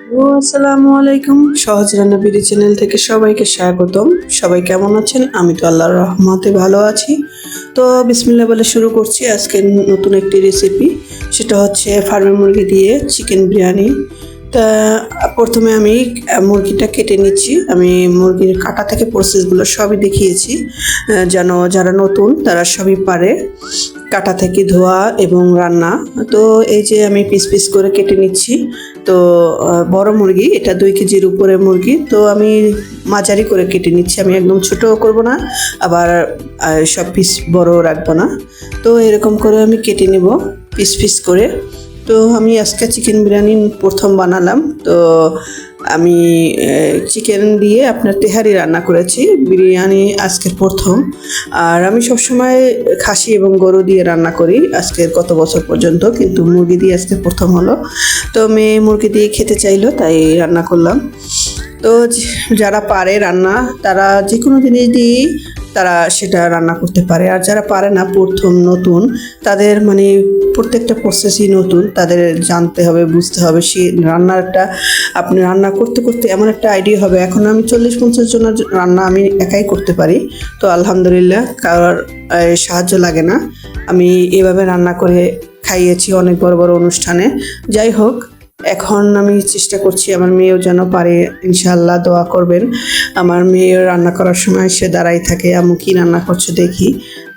আসসালামু আলাইকুম। সহজ রান্না বিডি চ্যানেল থেকে সবাইকে স্বাগতম। সবাই কেমন আছেন? আমি তো আল্লাহর রহমতে ভালো আছি। তো বিসমিল্লাহ বলে শুরু করছি আজকে নতুন একটি রেসিপি। সেটা হচ্ছে ফার্মের মুরগি দিয়ে চিকেন বিরিয়ানি। তা প্রথমে আমি মুরগিটা কেটে নিচ্ছি। আমি মুরগির কাটা থেকে প্রসেসগুলো সবই দেখিয়েছি, যেন যারা নতুন তারা সবই পারে, কাটা থেকে ধোয়া এবং রান্না। তো এই যে আমি পিস পিস করে কেটে নিচ্ছি। তো বড় মুরগি, এটা 2 কেজির উপরে মুরগি, তো আমি মাঝারি করে কেটে নিচ্ছি। আমি একদম ছোটও করব না, আবার সব পিস বড় রাখবো না। তো এরকম করে আমি কেটে নেব পিস পিস করে। তো আমি আজকে চিকেন বিরিয়ানি প্রথম বানালাম। তো আমি চিকেন দিয়ে আপনার তেহারি রান্না করেছি, বিরিয়ানি আজকের প্রথম। আর আমি সবসময় খাসি এবং গরু দিয়ে রান্না করি আজকের কত বছর পর্যন্ত, কিন্তু মুরগি দিয়ে আজকে প্রথম হলো। তো মেয়ে মুরগি দিয়ে খেতে চাইলো, তাই রান্না করলাম। তো যারা পারে রান্না, তারা যে কোনো জিনিস দিয়েই তারা সেটা রান্না করতে পারে। আর যারা পারে না, প্রথম নতুন, তাদের মানে প্রত্যেকটা প্রসেসই নতুন, তাদের জানতে হবে, বুঝতে হবে। সে রান্নাটা আপনি রান্না করতে করতে এমন একটা আইডিয়া হবে। এখন আমি 40-50 জনের রান্না আমি একাই করতে পারি। তো আলহামদুলিল্লাহ, কারোর সাহায্য লাগে না। আমি এভাবে রান্না করে খাইয়েছি অনেক বড় বড় অনুষ্ঠানে। যাই হোক, এখন আমি চেষ্টা করছি আমার মেয়েও যেন পারে। ইনশাআল্লাহ দোয়া করবেন। আমার মেয়ে রান্না করার সময় সে দাঁড়াই থাকে, আম্মু কি রান্না করছো দেখি।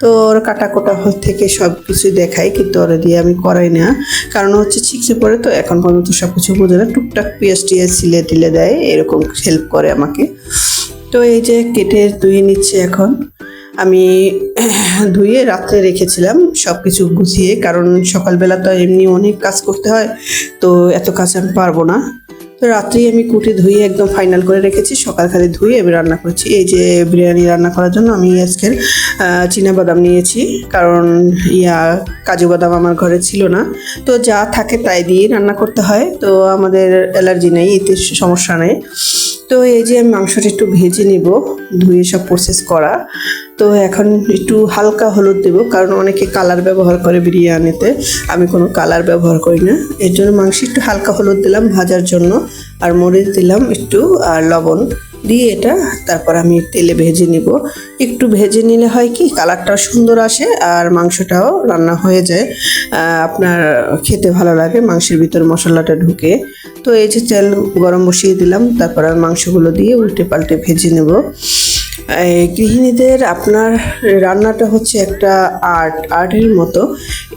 তো ওর কাটা কোটা থেকে সব কিছুই দেখাই, কিন্তু ওরা দিয়ে আমি করাই না। কারণ হচ্ছে শিখতে পড়ে, তো এখন পর্যন্ত সব কিছু বোঝে না। টুকটাক পেঁয়াজ টিয়াজ ছিলে টিলে দেয়, এরকম হেল্প করে আমাকে। তো এই যে কেটে ধুয়ে নিচ্ছে এখন। আমি ধুয়ে রাত্রে রেখেছিলাম সব কিছু গুছিয়ে, কারণ সকালবেলা তো এমনি অনেক কাজ করতে হয়, তো এত কাজ আমি পারবো না। তো রাত্রেই আমি কুটে ধুয়ে একদম ফাইনাল করে রেখেছি, সকাল খালি ধুয়ে আমি রান্না করছি। এই যে বিরিয়ানি রান্না করার জন্য আমি আজকের বাদাম নিয়েছি, কারণ কাজু বাদাম আমার ঘরে ছিল না। তো যা থাকে তাই দিয়ে রান্না করতে হয়, তো আমাদের অ্যালার্জি নেই, এতে সমস্যা নেই। তো এই যে আমি মাংসটা একটু ভেজে নেব, ধুয়ে সব প্রসেস করা। তো এখন একটু হালকা হলুদ দেব, কারণ অনেকে কালার ব্যবহার করে বিরিয়ানিতে, আমি কোনো কালার ব্যবহার করি না। এর জন্য মাংসে একটু হালকা হলুদ দিলাম ভাজার জন্য, আর মরিচ দিলাম একটু, আর লবণ দিয়ে এটা তারপর আমি তেলে ভেজে নিব। একটু ভেজে নিলে হয় কি, কালারটাও সুন্দর আসে আর মাংসটাও রান্না হয়ে যায়, আপনার খেতে ভালো লাগে মাংসের ভিতর মশলাটা ঢুকে। তো এই যে তেল গরম বসিয়ে দিলাম, তারপর আর মাংসগুলো দিয়ে উল্টে পাল্টে ভেজে নেব। গৃহিণীদের আপনার রান্নাটা হচ্ছে একটা আর্টের মতো।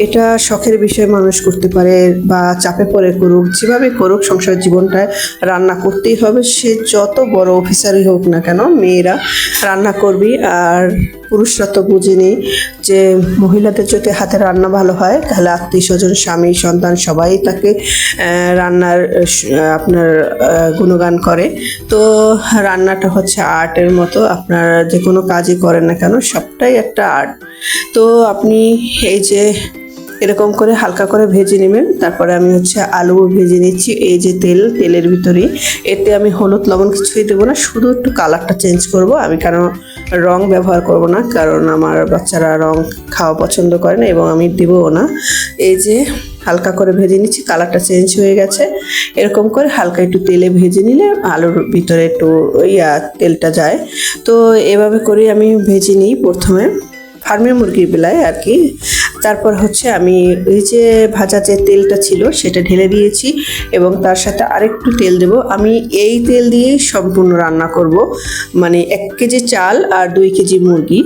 এটা শখের বিষয় মানুষ করতে পারে, বা চাপে পড়ে করুক, যেভাবে করুক, সংসার জীবনটায় রান্না করতেই হবে। সে যত বড় অফিসারই হোক না কেন, মেয়েরা রান্না করবি। আর পুরুষরা তো বুঝিনি যে মহিলাদের যদি হাতে রান্না ভালো হয়, তাহলে আত্মীয় স্বজন, স্বামী, সন্তান সবাই তাকে রান্নার আপনার গুণগান করে। তো রান্নাটা হচ্ছে আর্টের মতো, আপনারা যে কোনো কাজই করেন না কেন, সবটাই একটা আর্ট। তো আপনি এই যে এরকম করে হালকা করে ভেজে নেবেন। তারপরে আমি হচ্ছে আলু ভেজে নিচ্ছি। এই যে তেলের ভিতরেই, এতে আমি হলুদ লবণ কিছুই দেবো না, শুধু একটু কালারটা চেঞ্জ করব। আমি কারণ রং ব্যবহার করব না, কারণ আমার বাচ্চারা রং খাওয়া পছন্দ করে না, এবং আমি দেবও না। এই যে হালকা করে ভেজে নিচ্ছি, কালারটা চেঞ্জ হয়ে গেছে। এরকম করে হালকা একটু তেলে ভেজে নিলে আলুর ভিতরে একটু তেলটা যায়। তো এভাবে করে আমি ভেজে নিই প্রথমে, ফার্মের মুরগির বেলায় আর কি। তারপর হচ্ছে আমি এই যে ভাজা যে তেলটা ছিল সেটা ঢেলে দিয়েছি, এবং তার সাথে আরেকটু তেল দেব। আমি এই তেল দিয়েই সম্পূর্ণ রান্না করব। মানে 1 কেজি চাল আর 2 কেজি মুরগি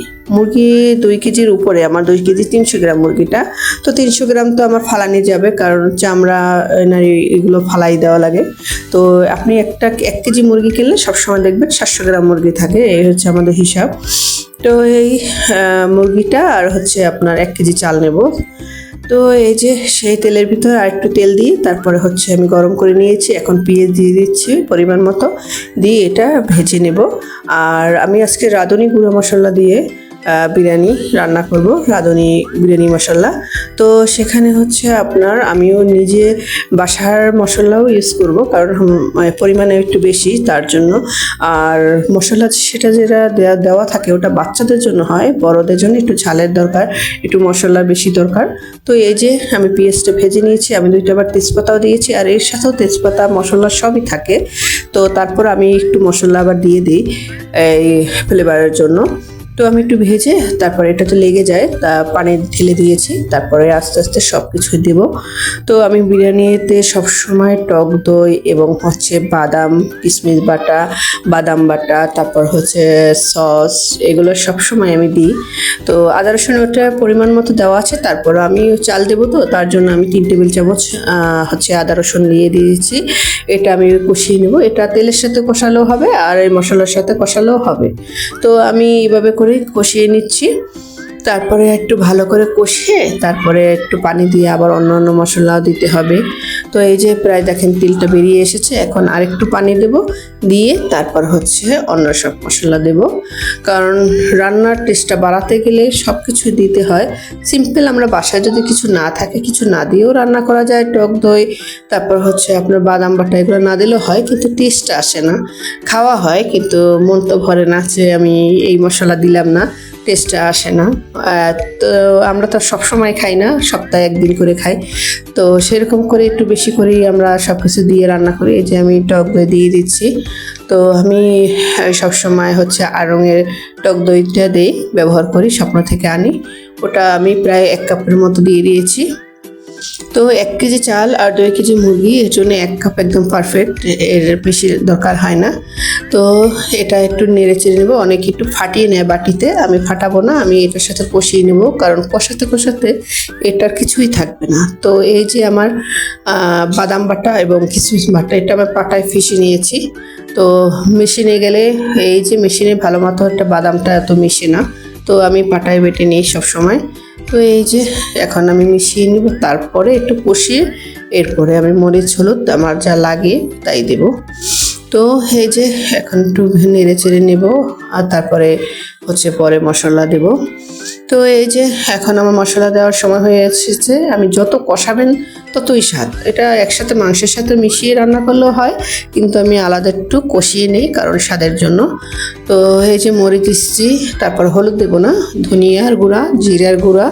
2 কেজির উপরে, আমার 2 কেজি 300 গ্রাম মুরগিটা। তো 300 গ্রাম তো আমার ফালানি যাবে, কারণ চামড়া নারী এগুলো ফালাই দেওয়া লাগে। তো আপনি 1 কেজি মুরগি কিনলে সবসময় দেখবেন 700 গ্রাম মুরগি থাকে, এই হচ্ছে আমাদের হিসাব। তো এই মুরগিটা আর হচ্ছে আপনার 1 কেজি চাল নেব। তো এই যে সেই তেলের ভিতরে আর একটু তেল দিয়ে তারপরে হচ্ছে আমি গরম করে নিয়েছি। এখন পেঁয়াজ দিয়ে দিচ্ছি পরিমাণ মতো, দিয়ে এটা ভেজে নেব। আর আমি আজকে রাঁধুনি গুঁড়ো মশলা দিয়ে বিরিয়ানি রান্না করব, রাঁধুনি বিরিয়ানি মশলা। তো সেখানে হচ্ছে আপনার আমিও নিজে বাসার মশলাও ইউজ করব, কারণ পরিমাণে একটু বেশি তার জন্য। আর মশলা সেটা যেটা দেওয়া থাকে ওটা বাচ্চাদের জন্য হয়, বড়দের জন্য একটু ঝালের দরকার, একটু মশলা বেশি দরকার। তো এই যে আমি পেঁয়াজটা ভেজে নিয়েছি, আমি 2টা আবার তেজপাতাও দিয়েছি, আর এর সাথেও তেজপাতা মশলা সবই থাকে। তো তারপর আমি একটু মশলা আবার দিয়ে দিই এই ফ্লেভারের জন্য। তো আমি একটু ভেজে তারপরে এটা তো লেগে যায়, তা পানি ঢেলে দিয়েছি, তারপরে আস্তে আস্তে সব কিছু দেব। তো আমি বিরিয়ানিতে সবসময় টক দই এবং হচ্ছে বাদাম কিশমিশ বাটা, বাদাম বাটা, তারপর হচ্ছে সস, এগুলো সবসময় আমি দিই। তো আদা রসুন ওটা পরিমাণ মতো দেওয়া আছে। তারপর আমি চাল দেবো, তো তার জন্য আমি 3 টেবিল চামচ হচ্ছে আদা রসুন দিয়ে দিয়েছি। এটা আমি কষিয়ে নেব, এটা তেলের সাথে কষালেও হবে আর এই মশলার সাথে কষালেও হবে। তো আমি এইভাবে করে কষিয়ে নিচ্ছি। তারপরে একটু ভালো করে কষিয়ে তারপরে একটু পানি দিয়ে আবার অন্য মশলাও দিতে হবে। তো এই যে প্রায় দেখেন তেলটা বেরিয়ে এসেছে, এখন আরেকটু পানি দেব, দিয়ে তারপর হচ্ছে অন্য সব মশলা দেব। কারণ রান্নার টেস্টটা বাড়াতে গেলে সব কিছু দিতে হয়। সিম্পল আমরা বাসায় যদি কিছু না থাকে, কিছু না দিয়েও রান্না করা যায়, টক দই, তারপর হচ্ছে আপনার বাদাম বাটা এগুলো না দিলেও হয়, কিন্তু টেস্টটা আসে না। খাওয়া হয় কিন্তু মন তো ভরে না যে আমি এই মশলা দিলাম না, টেস্টটা আসে না। তো আমরা তো সবসময় খাই না, সপ্তাহে 1 দিন করে খাই। তো সেরকম করে একটু বেশি করেই আমরা সব কিছু দিয়ে রান্না করি। এই যে আমি টক দই দিয়ে দিচ্ছি। তো আমি সবসময় হচ্ছে আড়ংয়ের টক দইটা দিই, ব্যবহার করি, স্বপ্ন থেকে আনি। ওটা আমি প্রায় 1 কাপের মতো দিয়ে দিয়েছি। তো 1 কেজি চাল আর 2 কেজি মুরগি, এর জন্য 1 কাপ একদম পারফেক্ট, এর বেশি দরকার হয় না। তো এটা একটু নেড়ে চেড়ে নেবো, অনেকে একটু ফাটিয়ে নেয় বাটিতে, আমি ফাটাবো না, আমি এটার সাথে কষিয়ে নেব, কারণ কষাতে কষাতে এটার কিছুই থাকবে না। তো এই যে আমার বাদাম বাটা এবং কিশমিশ বাটা, এটা আমি পাটায় ফিশে নিয়েছি। তো মেশিনে গেলে এই যে মেশিনে ভালো মতো একটা বাদামটা এত মিশে না, তো আমি পাটায় বেটে নিই সবসময়। তো এই যে এখন আমি মিশিয়ে নিব, তারপরে একটু কষিয়ে এরপরে আমি মরিচ হলুদ আমার যা লাগে তাই দেব। তো এই যে এখন একটু নেড়ে চেড়ে নেব, আর তারপরে হচ্ছে পরে মশলা দেব। তো এই যে এখন আমার মশলা দেওয়ার সময় হয়ে এসেছে। আমি যত কষাবেন ততই স্বাদ, এটা একসাথে মাংসের সাথে মিশিয়ে রান্না করলেও হয়, কিন্তু আমি আলাদা একটু কষিয়ে নিই কারণ স্বাদের জন্য। তো এই যে মরিচ দিচ্ছি, তারপর হলুদ দেবো না, ধনিয়ার গুঁড়া, জিরার গুঁড়া,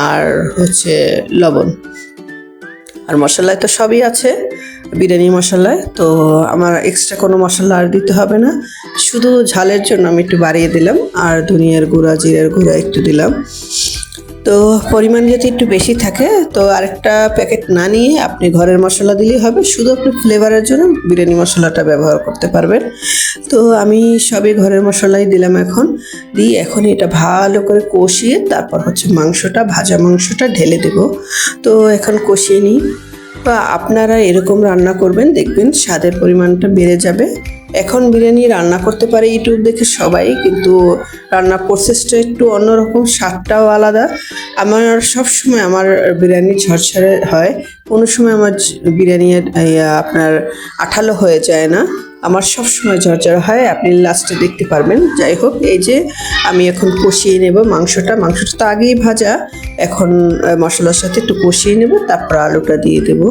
আর হচ্ছে লবণ। আর মশলায় তো সবই আছে বিরিয়ানি মশলায়, তো আমার এক্সট্রা কোনো মশলা আর দিতে হবে না। শুধু ঝালের জন্য আমি একটু বাড়িয়ে দিলাম, আর ধনিয়ার গুঁড়া, জিরার গুঁড়া একটু দিলাম। তো পরিমাণ যদি একটু বেশি থাকে তো আরেকটা প্যাকেট না নিয়ে আপনি ঘরের মশলা দিলেই হবে, শুধু আপনি ফ্লেভারের জন্য বিরিয়ানি মশলাটা ব্যবহার করতে পারবেন। তো আমি সবই ঘরের মশলাই দিলাম, এখন এটা ভালো করে কষিয়ে তারপর হচ্ছে মাংসটা, ভাজা মাংসটা ঢেলে দেব। তো এখন কষিয়ে নিই। বা আপনারা এরকম রান্না করবেন, দেখবেন স্বাদের পরিমাণটা বেড়ে যাবে। এখন বিরিয়ানি রান্না করতে পারে ইউটিউব দেখে সবাই, কিন্তু রান্নার প্রসেসটা একটু অন্যরকম, স্বাদটাও আলাদা। আমার সবসময় আমার বিরিয়ানি ঝরঝরে হয়, কোনো সময় আমার বিরিয়ানি আপনার আঠালো হয়ে যায় না, আমার সবসময় ঝরঝরে হয়, আপনি লাস্টে দেখতে পারবেন। যাই হোক, এই যে আমি এখন কষিয়ে নেব মাংসটা তো আগেই ভাজা, এখন মশলার সাথে একটু কষিয়ে নেব, তারপর আলুটা দিয়ে দেব।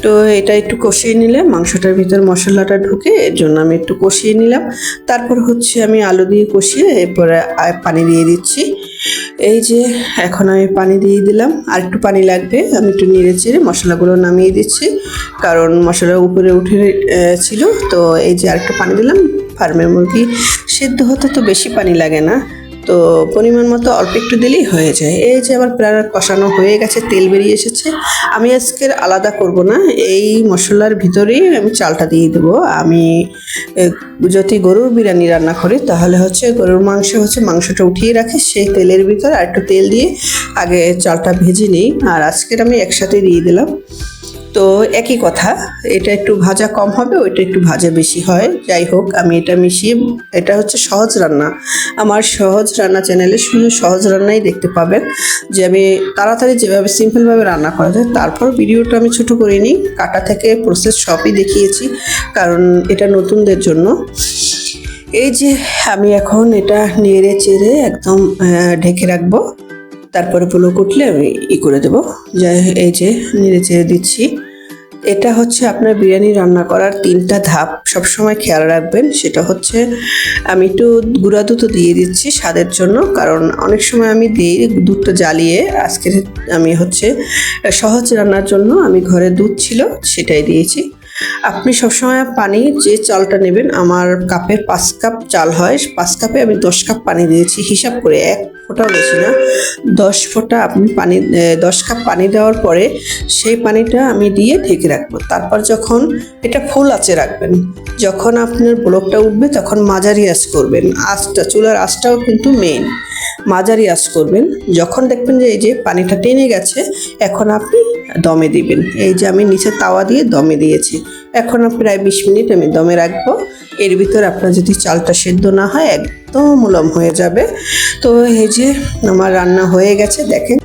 তো এটা একটু কষিয়ে নিলে মাংসটার ভিতর মশলাটা ঢুকে, এর জন্য আমি একটু কষিয়ে নিলাম। তারপর হচ্ছে আমি আলু দিয়ে কষিয়ে এরপরে পানি দিয়ে দিচ্ছি। এই যে এখন আমি পানি দিয়ে দিলাম, আর একটু পানি লাগবে, আমি একটু নেড়ে চেড়ে মশলাগুলো নামিয়ে দিচ্ছি, কারণ মশলা উপরে উঠে ছিল। তো এই যে আরেকটু পানি দিলাম, ফার্মের মুরগি সেদ্ধ হতে তো বেশি পানি লাগে না, তো পরিমাণ মতো অল্প একটু দিলেই হয়ে যায়। এই যে আমার প্রায় কষানো হয়ে গেছে, তেল বেরিয়ে এসেছে। আমি আজকের আলাদা করব না, এই মশলার ভিতরেই আমি চালটা দিয়ে দেবো। আমি যদি গরুর বিরিয়ানি রান্না করি তাহলে হচ্ছে গরুর মাংসটা উঠিয়ে রাখি, সেই তেলের ভিতরে আর একটু তেল দিয়ে আগে চালটা ভেজে নিই, আর আজকের আমি একসাথে দিয়ে দিলাম। তো একই কথা, এটা একটু ভাজা কম হবে, ওইটা একটু ভাজা বেশি হয়। যাই হোক, আমি এটা মিশিয়ে, এটা হচ্ছে সহজ রান্না, আমার সহজ রান্না চ্যানেলে শুধু সহজ রান্নাই দেখতে পাবেন, যে আমি তাড়াতাড়ি যেভাবে সিম্পলভাবে রান্না করা যায়। তারপর ভিডিওটা আমি ছোট করে নিই, কাটা থেকে প্রসেস সবই দেখিয়েছি, কারণ এটা নতুনদের জন্য। এই যে আমি এখন এটা নেড়ে চেড়ে একদম ঢেকে রাখবো। তারপরে পোলাও উঠলে আমি করে দেবো। এই যে নেড়ে চেড়ে দিচ্ছি। এটা হচ্ছে আপনার বিরিয়ানি রান্না করার 3টা ধাপ সবসময় খেয়াল রাখবেন। সেটা হচ্ছে আমি একটু গুঁড়া দুধও দিয়ে দিচ্ছি স্বাদের জন্য, কারণ অনেক সময় আমি দিই দুধটা জ্বালিয়ে। আজকে আমি হচ্ছে সহজ রান্নার জন্য আমি ঘরে দুধ ছিল সেটাই দিয়েছি। আপনি সবসময় পানি যে চালটা নেবেন, আমার কাপের 5 কাপ চাল হয়, 5 কাপে আমি 10 কাপ পানি দিয়েছি হিসাব করে, 1 ফোঁটাও বেশি না। 10 ফোঁটা আপনি পানি 10 কাপ পানি দেওয়ার পরে সেই পানিটা আমি দিয়ে ঢেকে রাখবো। তারপর যখন এটা ফুল আঁচে রাখবেন, যখন আপনার ব্লকটা উঠবে তখন মাঝারি আঁচ করবেন। আঁচটা, চুলার আঁচটাও কিন্তু মেইন। মাঝারি আঁচ করবেন। যখন দেখবেন যে এই যে পানিটা টেনে গেছে, এখন আপনি দমে দিবেন। এই যে আমি নিচে তাওয়া দিয়ে দমে দিয়েছি। এখন প্রায় 20 মিনিট আমি দমে রাখবো। এর ভিতর আপনার যদি চালটা সেদ্ধ না হয় একদম মুলাম হয়ে যাবে। তো এই যে আমার রান্না হয়ে গেছে দেখেন।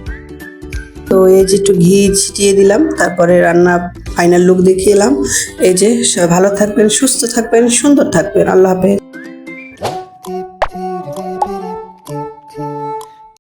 তো এই যে একটু ঘি ছিটিয়ে দিলাম, তারপরে রান্না ফাইনাল লুক দেখিয়ে এলাম। এই যে ভালো থাকবেন, সুস্থ থাকবেন, সুন্দর থাকবেন। আল্লাহ হাফেজ।